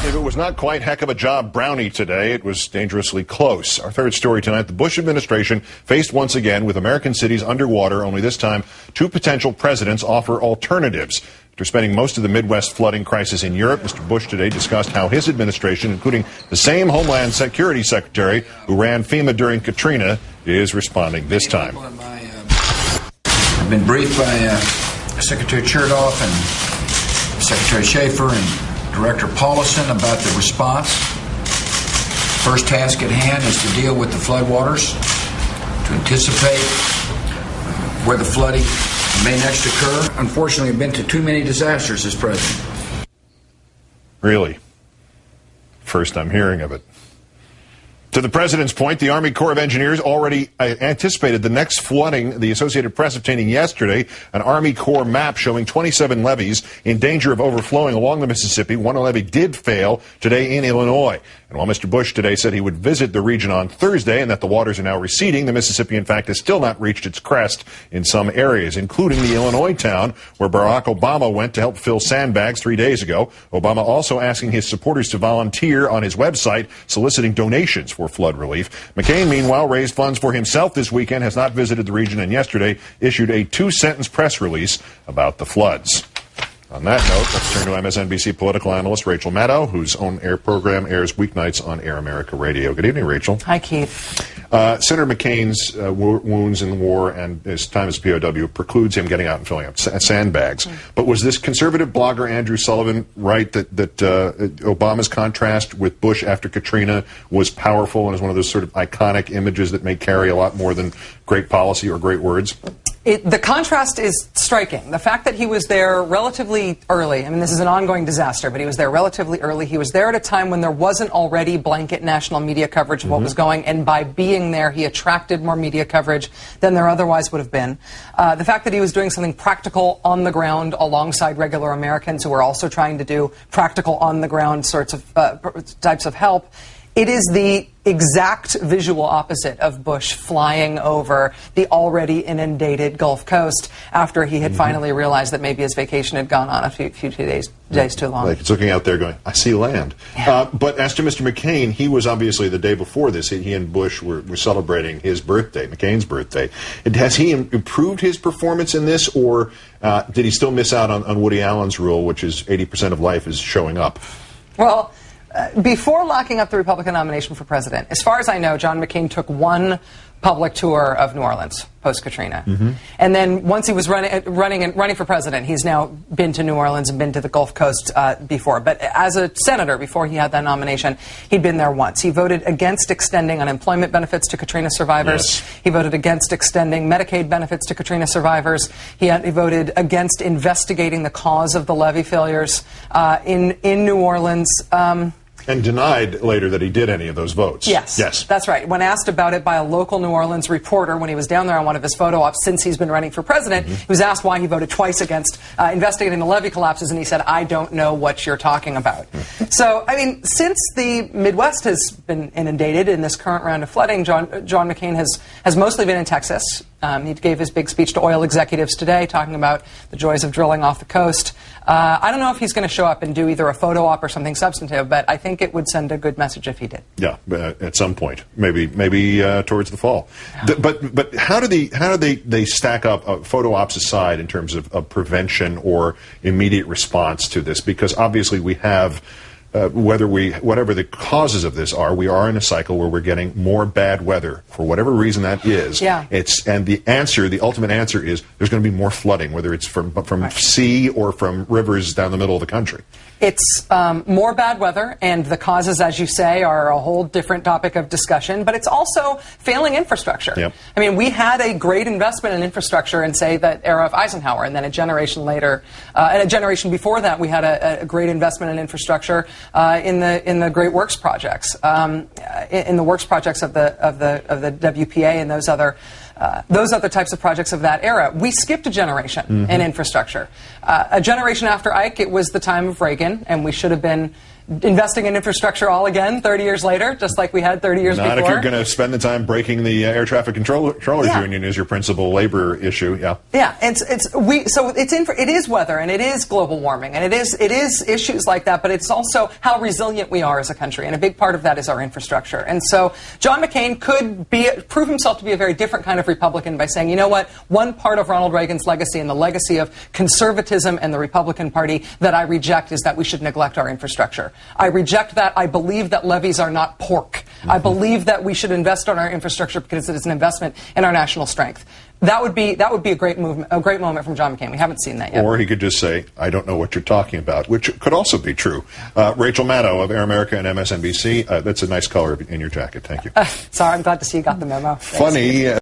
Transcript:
If it was not quite heck of a job brownie today, it was dangerously close. Our third story tonight, the Bush administration faced once again with American cities underwater, only this time two potential presidents offer alternatives. After spending most of the Midwest flooding crisis in Europe, Mr. Bush today discussed how his administration, including the same Homeland Security Secretary who ran FEMA during Katrina, is responding this time. I've been briefed by Secretary Chertoff and Secretary Schaefer and Director Paulison about the response. First task at hand is to deal with the floodwaters, to anticipate where the flooding may next occur. Unfortunately, I've been to too many disasters as president. Really? First I'm hearing of it. To the president's point, the Army Corps of Engineers already anticipated the next flooding. The Associated Press obtaining yesterday an Army Corps map showing 27 levees in danger of overflowing along the Mississippi. One levee did fail today in Illinois. And while Mr. Bush today said he would visit the region on Thursday and that the waters are now receding, the Mississippi, in fact, has still not reached its crest in some areas, including the Illinois town where Barack Obama went to help fill sandbags 3 days ago. Obama also asking his supporters to volunteer on his website, soliciting donations for flood relief. McCain, meanwhile, raised funds for himself this weekend, has not visited the region, and yesterday issued a two-sentence press release about the floods. On that note, let's turn to MSNBC political analyst Rachel Maddow, whose own air program airs weeknights on Air America Radio. Good evening, Rachel. Hi, Keith. Senator McCain's wounds in the war and his time as POW precludes him getting out and filling up sandbags. But was this conservative blogger Andrew Sullivan right that Obama's contrast with Bush after Katrina was powerful and is one of those sort of iconic images that may carry a lot more than great policy or great words? The contrast is striking. The fact that he was there relatively early, I mean, this is an ongoing disaster, but he was there relatively early. He was there at a time when there wasn't already blanket national media coverage of what was going, and by being there, he attracted more media coverage than there otherwise would have been. The fact that he was doing something practical on the ground alongside regular Americans who were also trying to do practical on the ground sorts of types of help. It is the exact visual opposite of Bush flying over the already inundated Gulf Coast after he had finally realized that maybe his vacation had gone on a few days too long. Like it's looking out there going, I see land. Yeah. But as to Mr. McCain, he was obviously the day before this, he and Bush were celebrating his birthday, McCain's birthday. Has he improved his performance in this, or did he still miss out on Woody Allen's rule, which is 80% of life is showing up? Well, before locking up the Republican nomination for president, as far as I know, John McCain took one public tour of New Orleans post-Katrina. And then once he was running for president, he's now been to New Orleans and been to the Gulf Coast before. But as a senator, before he had that nomination, he'd been there once. He voted against extending unemployment benefits to Katrina survivors. Yes. He voted against extending Medicaid benefits to Katrina survivors. He voted against investigating the cause of the levee failures in New Orleans. And denied later that he did any of those votes. Yes. Yes. That's right. When asked about it by a local New Orleans reporter when he was down there on one of his photo ops since he's been running for president, he was asked why he voted twice against investigating the levee collapses, and he said, I don't know what you're talking about. So, I mean, since the Midwest has been inundated in this current round of flooding, John McCain has mostly been in Texas. He gave his big speech to oil executives today talking about the joys of drilling off the coast. I don't know if he's going to show up and do either a photo op or something substantive, but I think it would send a good message if he did. Yeah, at some point, maybe towards the fall. Yeah. But how do they stack up, photo ops aside, in terms of prevention or immediate response to this? Because obviously we have. Whatever the causes of this are, we are in a cycle where we're getting more bad weather for whatever reason that is. Yeah. And the ultimate answer is there's going to be more flooding, whether it's from sea or from rivers down the middle of the country. It's more bad weather, and the causes, as you say, are a whole different topic of discussion, but it's also failing infrastructure. Yep. I mean, we had a great investment in infrastructure in, say, that era of Eisenhower, and then a generation later, and a generation before that, we had a great investment in infrastructure in the great works projects, in the works projects of the WPA and those other types of projects of that era. We skipped a generation in infrastructure. A generation after Ike, it was the time of Reagan, and we should have been investing in infrastructure all again 30 years later, just like we had 30 years before. Not if you're going to spend the time breaking the air traffic controllers union as your principal labor issue. Yeah. Yeah. It is weather, and it is global warming, and it is issues like that. But it's also how resilient we are as a country, and a big part of that is our infrastructure. And so John McCain could prove himself to be a very different kind of Republican by saying, you know what, one part of Ronald Reagan's legacy and the legacy of conservatism and the Republican Party that I reject is that we should neglect our infrastructure. I reject that. I believe that levees are not pork. I believe that we should invest in our infrastructure because it is an investment in our national strength. That would be a great movement, a great moment from John McCain. We haven't seen that yet. Or he could just say, I don't know what you're talking about, which could also be true. Rachel Maddow of Air America and MSNBC, that's a nice color in your jacket. Thank you. Sorry, I'm glad to see you got the memo. Thanks. Funny.